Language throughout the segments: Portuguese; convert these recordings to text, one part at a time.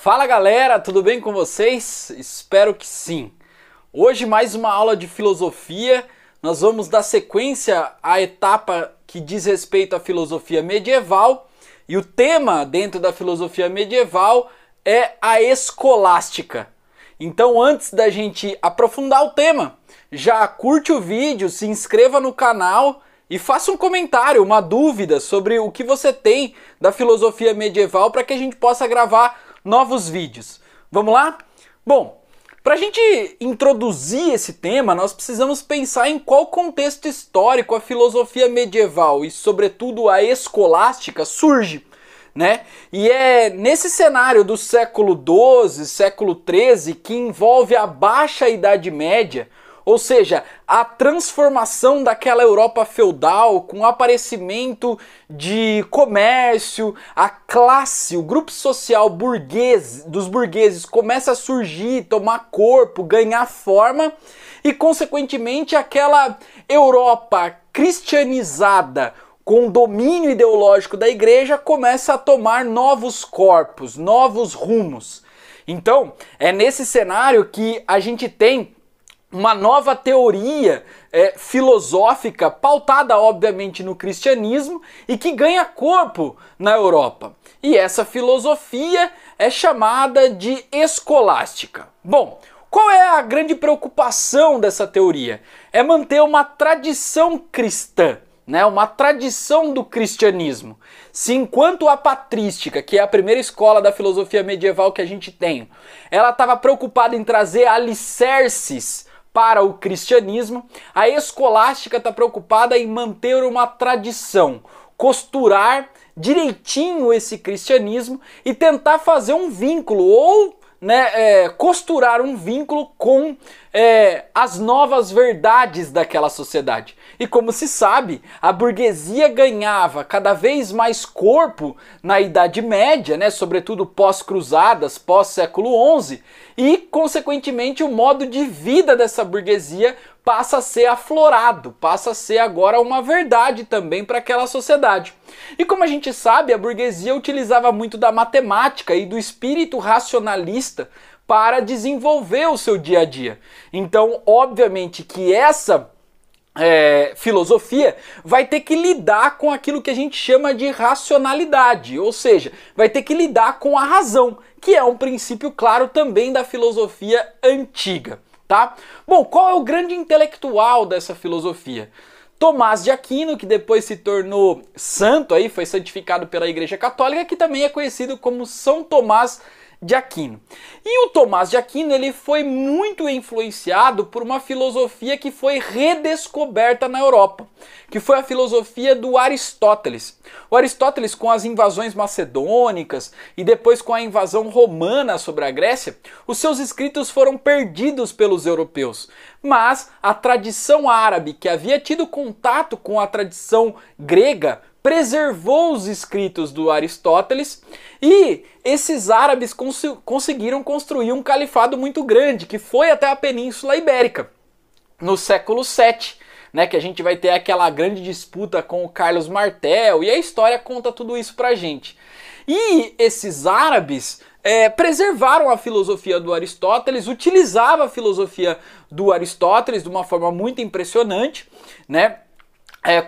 Fala galera, tudo bem com vocês? Espero que sim. Hoje mais uma aula de filosofia. Nós vamos dar sequência à etapa que diz respeito à filosofia medieval. E o tema dentro da filosofia medieval é a escolástica. Então, antes da gente aprofundar o tema, já curte o vídeo, se inscreva no canal e faça um comentário, uma dúvida sobre o que você tem da filosofia medieval para que a gente possa gravar novos vídeos. Vamos lá? Bom, para a gente introduzir esse tema, nós precisamos pensar em qual contexto histórico a filosofia medieval e, sobretudo, a escolástica surge, né? E é nesse cenário do século XII, século XIII, que envolve a Baixa Idade Média, ou seja, a transformação daquela Europa feudal com o aparecimento de comércio, a classe, o grupo social burguês, dos burgueses começa a surgir, tomar corpo, ganhar forma e, consequentemente, aquela Europa cristianizada com o domínio ideológico da igreja começa a tomar novos corpos, novos rumos. Então, é nesse cenário que a gente tem uma nova teoria filosófica pautada obviamente no cristianismo e que ganha corpo na Europa. E essa filosofia é chamada de escolástica. Bom, qual é a grande preocupação dessa teoria? É manter uma tradição cristã, né? Uma tradição do cristianismo. Se enquanto a patrística, que é a primeira escola da filosofia medieval que a gente tem, ela estava preocupada em trazer alicerces para o cristianismo, a escolástica está preocupada em manter uma tradição, costurar direitinho esse cristianismo e tentar fazer um vínculo ou costurar um vínculo com as novas verdades daquela sociedade. E como se sabe, a burguesia ganhava cada vez mais corpo na Idade Média, né, sobretudo pós-cruzadas, pós-século XI, e consequentemente o modo de vida dessa burguesia passa a ser aflorado, passa a ser agora uma verdade também para aquela sociedade. E como a gente sabe, a burguesia utilizava muito da matemática e do espírito racionalista para desenvolver o seu dia a dia. Então, obviamente que essa filosofia vai ter que lidar com aquilo que a gente chama de racionalidade, ou seja, vai ter que lidar com a razão, que é um princípio claro também da filosofia antiga, tá? Bom, qual é o grande intelectual dessa filosofia? Tomás de Aquino, que depois se tornou santo, aí foi santificado pela Igreja Católica, que também é conhecido como São Tomás de Aquino. E o Tomás de Aquino ele foi muito influenciado por uma filosofia que foi redescoberta na Europa, que foi a filosofia do Aristóteles. O Aristóteles, com as invasões macedônicas e depois com a invasão romana sobre a Grécia, os seus escritos foram perdidos pelos europeus. Mas a tradição árabe, que havia tido contato com a tradição grega, preservou os escritos do Aristóteles e esses árabes conseguiram construir um califado muito grande, que foi até a Península Ibérica, no século VII, né, que a gente vai ter aquela grande disputa com o Carlos Martel, e a história conta tudo isso pra gente. E esses árabes preservaram a filosofia do Aristóteles, utilizavam a filosofia do Aristóteles de uma forma muito impressionante, né?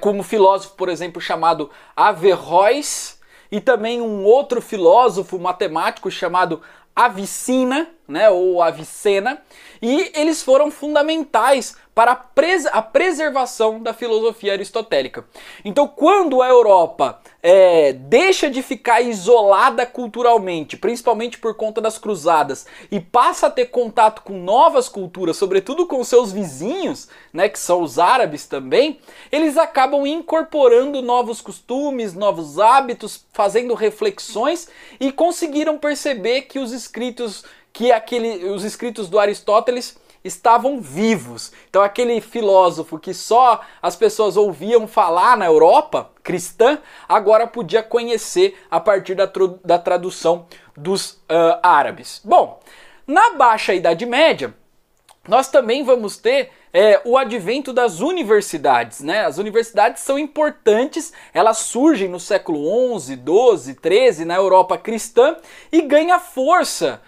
Como filósofo, por exemplo, chamado Averroes, e também um outro filósofo matemático chamado Avicena, né, ou Avicena, e eles foram fundamentais para a preservação da filosofia aristotélica. Então, quando a Europa deixa de ficar isolada culturalmente, principalmente por conta das cruzadas, e passa a ter contato com novas culturas, sobretudo com seus vizinhos, né, que são os árabes também, eles acabam incorporando novos costumes, novos hábitos, fazendo reflexões e conseguiram perceber que os escritos do Aristóteles estavam vivos. Então aquele filósofo que só as pessoas ouviam falar na Europa cristã, agora podia conhecer a partir da tradução dos árabes. Bom, na Baixa Idade Média, nós também vamos ter o advento das universidades, né? As universidades são importantes, elas surgem no século XI, XII, XIII na Europa cristã e ganha força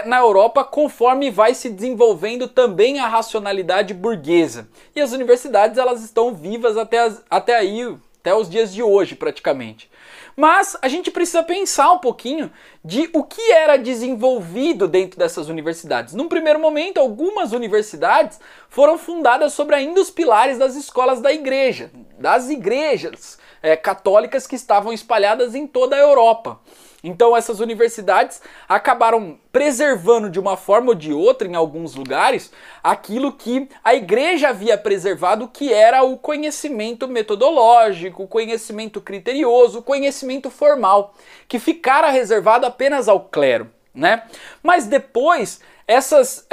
na Europa conforme vai se desenvolvendo também a racionalidade burguesa. E as universidades elas estão vivas até os dias de hoje praticamente. Mas a gente precisa pensar um pouquinho de o que era desenvolvido dentro dessas universidades. Num primeiro momento, algumas universidades foram fundadas sobre ainda os pilares das escolas da igreja, das igrejas católicas que estavam espalhadas em toda a Europa. Então essas universidades acabaram preservando de uma forma ou de outra, em alguns lugares, aquilo que a igreja havia preservado, que era o conhecimento metodológico, o conhecimento criterioso, o conhecimento formal, que ficara reservado apenas ao clero, né? Mas depois, essas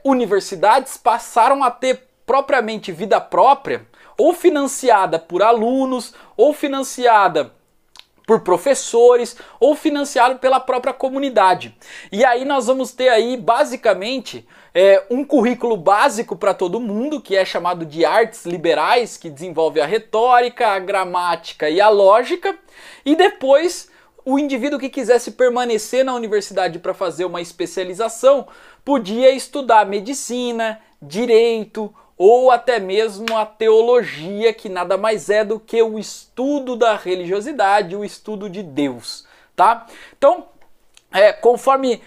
universidades passaram a ter propriamente vida própria, ou financiada por alunos, ou financiada por professores ou financiado pela própria comunidade. E aí nós vamos ter aí basicamente um currículo básico para todo mundo, que é chamado de artes liberais, que desenvolve a retórica, a gramática e a lógica, e depois o indivíduo que quisesse permanecer na universidade para fazer uma especialização podia estudar medicina, direito, ou até mesmo a teologia, que nada mais é do que o estudo da religiosidade, o estudo de Deus, tá? Então, conforme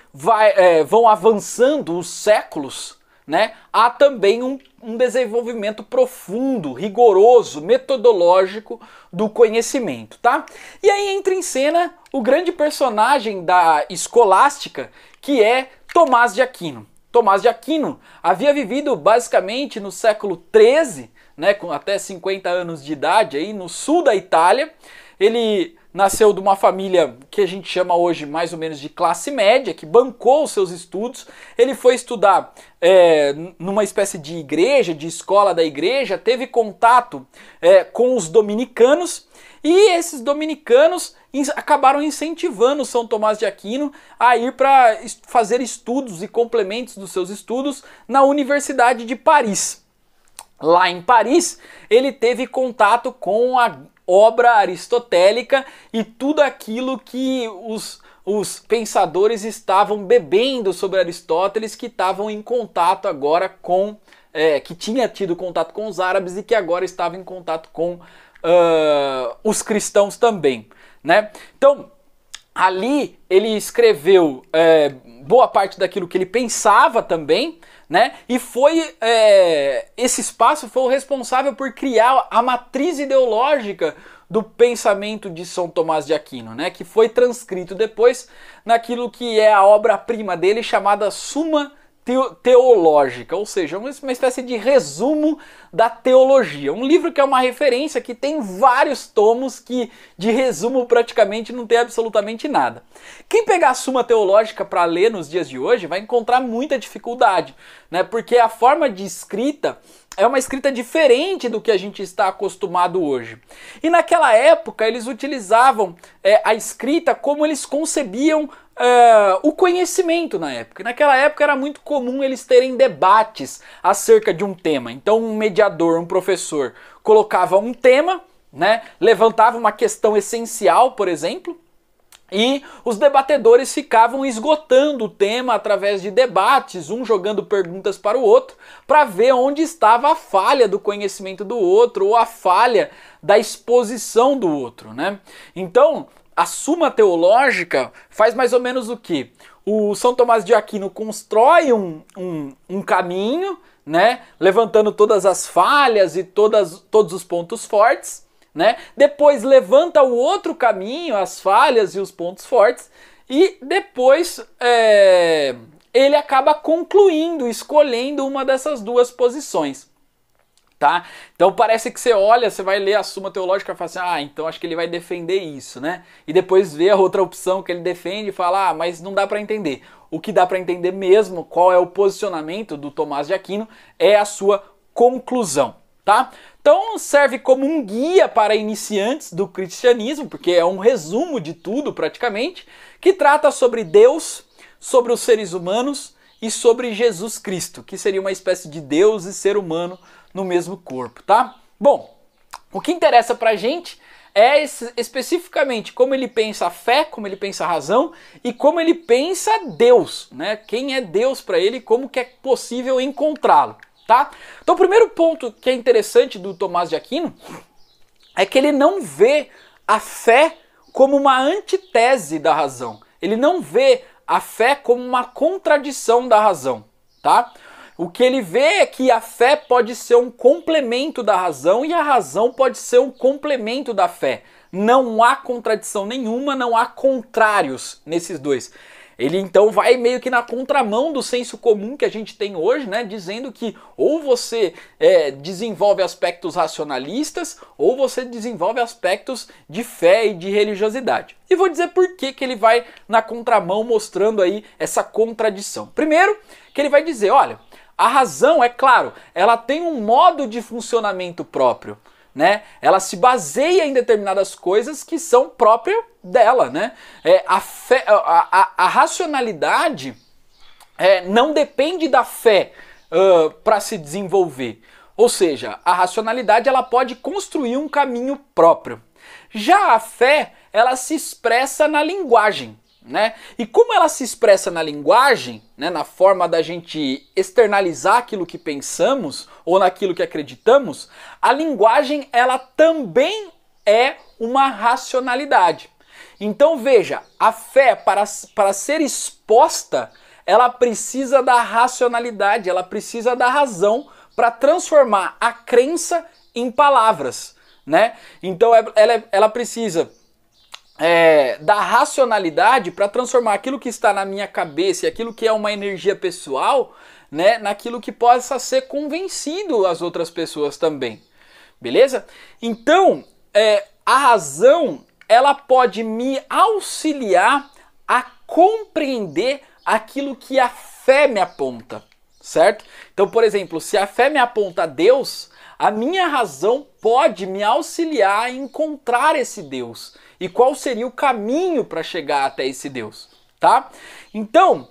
vão avançando os séculos, né, há também um desenvolvimento profundo, rigoroso, metodológico do conhecimento, tá? E aí entra em cena o grande personagem da escolástica, que é Tomás de Aquino. Tomás de Aquino havia vivido basicamente no século XIII, né, com até 50 anos de idade, aí, no sul da Itália. Ele nasceu de uma família que a gente chama hoje mais ou menos de classe média, que bancou os seus estudos. Ele foi estudar numa espécie de igreja, de escola da igreja, teve contato com os dominicanos, e esses dominicanos acabaram incentivando São Tomás de Aquino a ir para fazer estudos e complementos dos seus estudos na Universidade de Paris. Lá em Paris, ele teve contato com a obra aristotélica e tudo aquilo que os pensadores estavam bebendo sobre Aristóteles, que estavam em contato agora com... que tinha tido contato com os árabes e que agora estava em contato com os cristãos também, né? Então, ali ele escreveu boa parte daquilo que ele pensava também, né? E foi esse espaço foi o responsável por criar a matriz ideológica do pensamento de São Tomás de Aquino, né? Que foi transcrito depois naquilo que é a obra-prima dele, chamada Suma Teológica, ou seja, uma espécie de resumo da teologia. Um livro que é uma referência, que tem vários tomos, que de resumo praticamente não tem absolutamente nada. Quem pegar a Suma Teológica para ler nos dias de hoje vai encontrar muita dificuldade, né? Porque a forma de escrita é uma escrita diferente do que a gente está acostumado hoje. E naquela época eles utilizavam a escrita como eles concebiam o conhecimento na época. Naquela época era muito comum eles terem debates acerca de um tema. Então um mediador, um professor, colocava um tema, né, levantava uma questão essencial, por exemplo, e os debatedores ficavam esgotando o tema através de debates, um jogando perguntas para o outro, para ver onde estava a falha do conhecimento do outro ou a falha da exposição do outro, né? Então, a Suma Teológica faz mais ou menos o que? O São Tomás de Aquino constrói um caminho, né, levantando todas as falhas e todos os pontos fortes, né? Depois levanta o outro caminho, as falhas e os pontos fortes, e depois ele acaba concluindo, escolhendo uma dessas duas posições. Tá? Então parece que você olha, você vai ler a Suma Teológica e fala assim, ah, então acho que ele vai defender isso, né? E depois vê a outra opção que ele defende e fala, ah, mas não dá para entender. O que dá para entender mesmo, qual é o posicionamento do Tomás de Aquino, é a sua conclusão, tá? Então serve como um guia para iniciantes do cristianismo, porque é um resumo de tudo praticamente, que trata sobre Deus, sobre os seres humanos e sobre Jesus Cristo, que seria uma espécie de Deus e ser humano no mesmo corpo, tá? Bom, o que interessa pra gente é especificamente como ele pensa a fé, como ele pensa a razão e como ele pensa Deus, né? Quem é Deus para ele e como que é possível encontrá-lo, tá? Então o primeiro ponto que é interessante do Tomás de Aquino é que ele não vê a fé como uma antitese da razão. Ele não vê a fé como uma contradição da razão, tá? O que ele vê é que a fé pode ser um complemento da razão e a razão pode ser um complemento da fé. Não há contradição nenhuma, não há contrários nesses dois. Ele então vai meio que na contramão do senso comum que a gente tem hoje, né? Dizendo que ou você desenvolve aspectos racionalistas ou você desenvolve aspectos de fé e de religiosidade. E vou dizer por que ele vai na contramão mostrando aí essa contradição. Primeiro, que ele vai dizer, olha, a razão, é claro, ela tem um modo de funcionamento próprio, né? Ela se baseia em determinadas coisas que são próprias dela, né? A racionalidade não depende da fé para se desenvolver. Ou seja, a racionalidade ela pode construir um caminho próprio. Já a fé, ela se expressa na linguagem, né? E como ela se expressa na linguagem, né, na forma da gente externalizar aquilo que pensamos ou naquilo que acreditamos, a linguagem ela também é uma racionalidade. Então veja, a fé para ser exposta, ela precisa da racionalidade, ela precisa da razão para transformar a crença em palavras, né? Então ela precisa da racionalidade para transformar aquilo que está na minha cabeça e aquilo que é uma energia pessoal, né, naquilo que possa ser convencido às outras pessoas também. Beleza? Então, a razão ela pode me auxiliar a compreender aquilo que a fé me aponta, certo? Então, por exemplo, se a fé me aponta a Deus, a minha razão pode me auxiliar a encontrar esse Deus. E qual seria o caminho para chegar até esse Deus, tá? Então,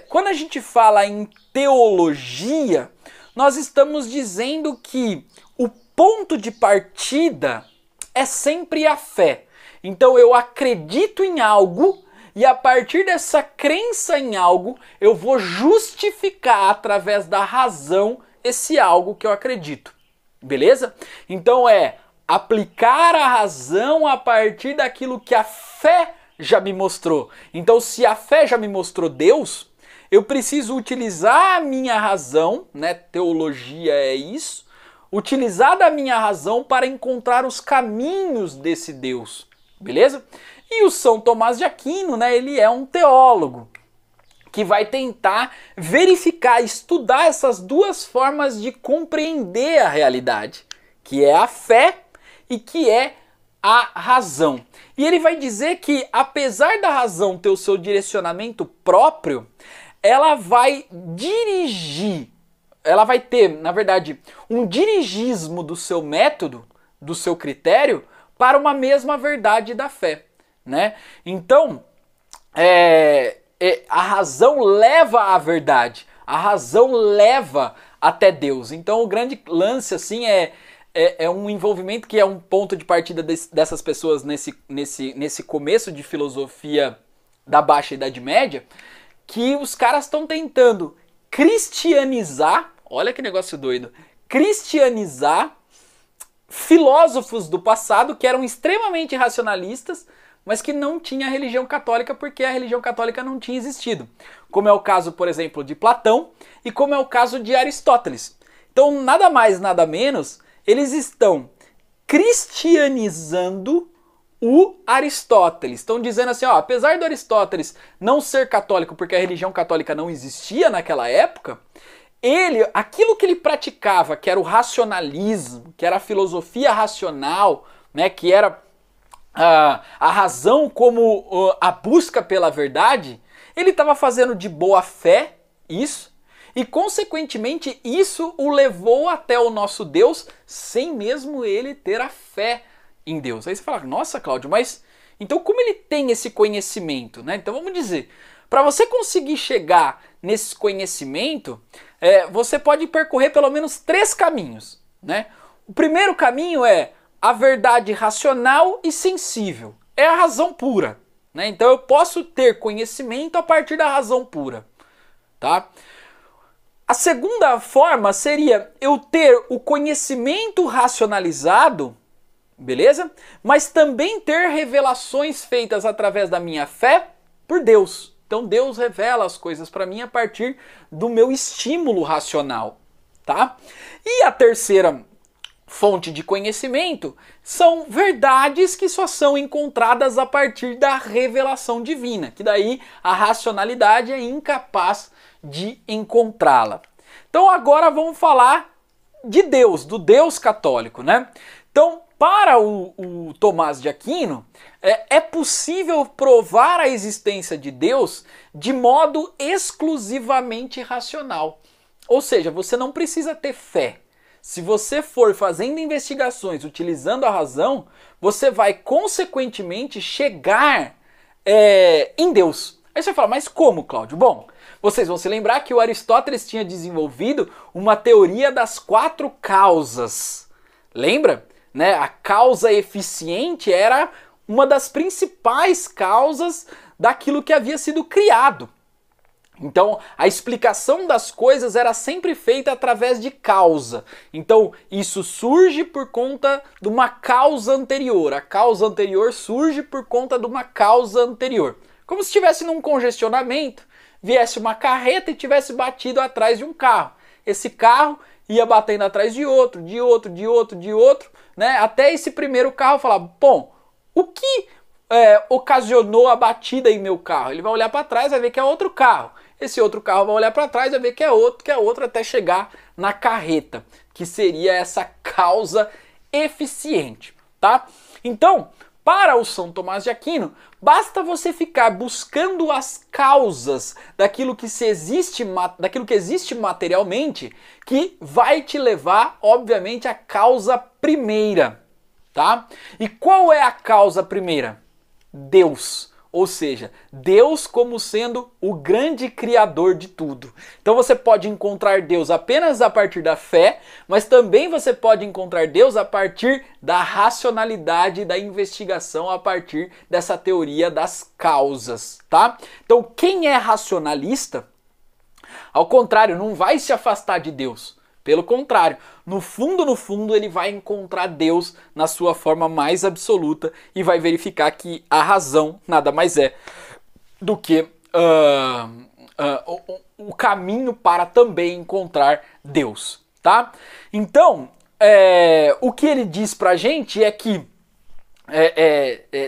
quando a gente fala em teologia, nós estamos dizendo que o ponto de partida é sempre a fé. Então eu acredito em algo e a partir dessa crença em algo, eu vou justificar através da razão esse algo que eu acredito. Beleza? Então aplicar a razão a partir daquilo que a fé já me mostrou. Então, se a fé já me mostrou Deus, eu preciso utilizar a minha razão, né? Teologia é isso. Utilizar da minha razão para encontrar os caminhos desse Deus. Beleza? E o São Tomás de Aquino, né? Ele é um teólogo que vai tentar verificar, estudar essas duas formas de compreender a realidade, que é a fé e que é a razão. E ele vai dizer que, apesar da razão ter o seu direcionamento próprio, ela vai dirigir, ela vai ter, na verdade, um dirigismo do seu método, do seu critério, para uma mesma verdade da fé, né? Então, a razão leva à verdade, a razão leva até Deus. Então, o grande lance, assim, é um envolvimento que é um ponto de partida dessas pessoas nesse começo de filosofia da Baixa Idade Média, que os caras estão tentando cristianizar, olha que negócio doido, cristianizar filósofos do passado que eram extremamente racionalistas, mas que não tinha a religião católica porque a religião católica não tinha existido. Como é o caso, por exemplo, de Platão e como é o caso de Aristóteles. Então, nada mais, nada menos, eles estão cristianizando o Aristóteles. Estão dizendo assim, ó, apesar do Aristóteles não ser católico porque a religião católica não existia naquela época, aquilo que ele praticava, que era o racionalismo, que era a filosofia racional, né, que era a razão como a busca pela verdade, ele estava fazendo de boa fé isso, e consequentemente isso o levou até o nosso Deus sem mesmo ele ter a fé em Deus. Aí você fala, nossa Cláudio, mas então como ele tem esse conhecimento, né? Então vamos dizer, Para você conseguir chegar nesse conhecimento, você pode percorrer pelo menos 3 caminhos, né? O primeiro caminho é a verdade racional e sensível. É a razão pura, né? Então eu posso ter conhecimento a partir da razão pura, tá? A segunda forma seria eu ter o conhecimento racionalizado, beleza? Mas também ter revelações feitas através da minha fé por Deus. Então Deus revela as coisas para mim a partir do meu estímulo racional, tá? E a terceira fonte de conhecimento são verdades que só são encontradas a partir da revelação divina, que daí a racionalidade é incapaz de encontrá-la. Então agora vamos falar de Deus, do Deus católico, né? Então, para o Tomás de Aquino, é possível provar a existência de Deus de modo exclusivamente racional. Ou seja, você não precisa ter fé. Se você for fazendo investigações utilizando a razão, você vai consequentemente chegar em Deus. Aí você fala, mas como, Cláudio? Bom, vocês vão se lembrar que o Aristóteles tinha desenvolvido uma teoria das 4 causas. Lembra? Né? A causa eficiente era uma das principais causas daquilo que havia sido criado. Então, a explicação das coisas era sempre feita através de causa. Então, isso surge por conta de uma causa anterior. A causa anterior surge por conta de uma causa anterior. Como se estivesse num congestionamento, viesse uma carreta e tivesse batido atrás de um carro. Esse carro ia batendo atrás de outro, né? Até esse primeiro carro falar, bom, o que ocasionou a batida em meu carro? Ele vai olhar para trás, vai ver que é outro carro. Esse outro carro vai olhar para trás, vai ver que é outro, até chegar na carreta, que seria essa causa eficiente, tá? Então, para o São Tomás de Aquino, basta você ficar buscando as causas daquilo que existe materialmente, que vai te levar, obviamente, à causa primeira, tá? E qual é a causa primeira? Deus. Ou seja, Deus como sendo o grande criador de tudo. Então você pode encontrar Deus apenas a partir da fé, mas também você pode encontrar Deus a partir da racionalidade, da investigação, a partir dessa teoria das causas, tá? Então quem é racionalista, ao contrário, não vai se afastar de Deus. Pelo contrário, no fundo, ele vai encontrar Deus na sua forma mais absoluta e vai verificar que a razão nada mais é do que o caminho para também encontrar Deus, tá? Então, o que ele diz pra gente é que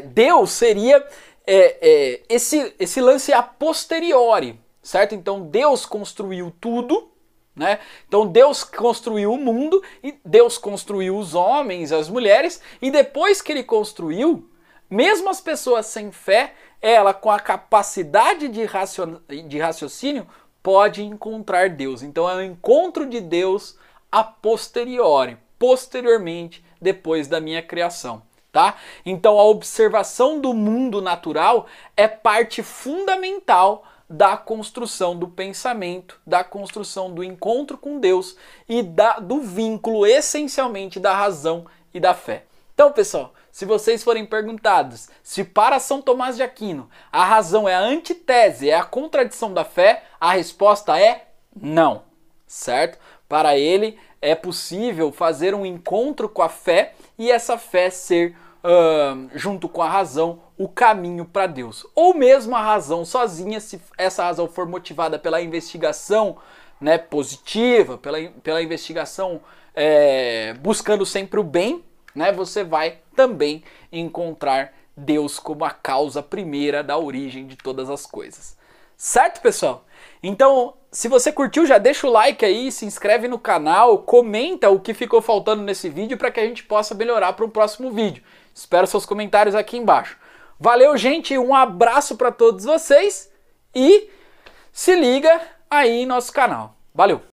Deus seria esse lance a posteriori, certo? Então, Deus construiu tudo, né? Então Deus construiu o mundo e Deus construiu os homens, as mulheres, e depois que ele construiu, mesmo as pessoas sem fé, ela com a capacidade de raciocínio pode encontrar Deus. Então é o encontro de Deus a posteriori, posteriormente, depois da minha criação, tá? Então a observação do mundo natural é parte fundamental da construção do pensamento, da construção do encontro com Deus e do vínculo essencialmente da razão e da fé. Então, pessoal, se vocês forem perguntados se para São Tomás de Aquino a razão é a antítese, é a contradição da fé, a resposta é não, certo? Para ele é possível fazer um encontro com a fé e essa fé ser, junto com a razão, o caminho para Deus. Ou mesmo a razão sozinha, se essa razão for motivada pela investigação, né, positiva, pela investigação buscando sempre o bem, né, você vai também encontrar Deus como a causa primeira da origem de todas as coisas. Certo, pessoal? Então, se você curtiu, já deixa o like aí, se inscreve no canal, comenta o que ficou faltando nesse vídeo para que a gente possa melhorar para um próximo vídeo. Espero seus comentários aqui embaixo. Valeu, gente, um abraço para todos vocês e se liga aí em nosso canal. Valeu!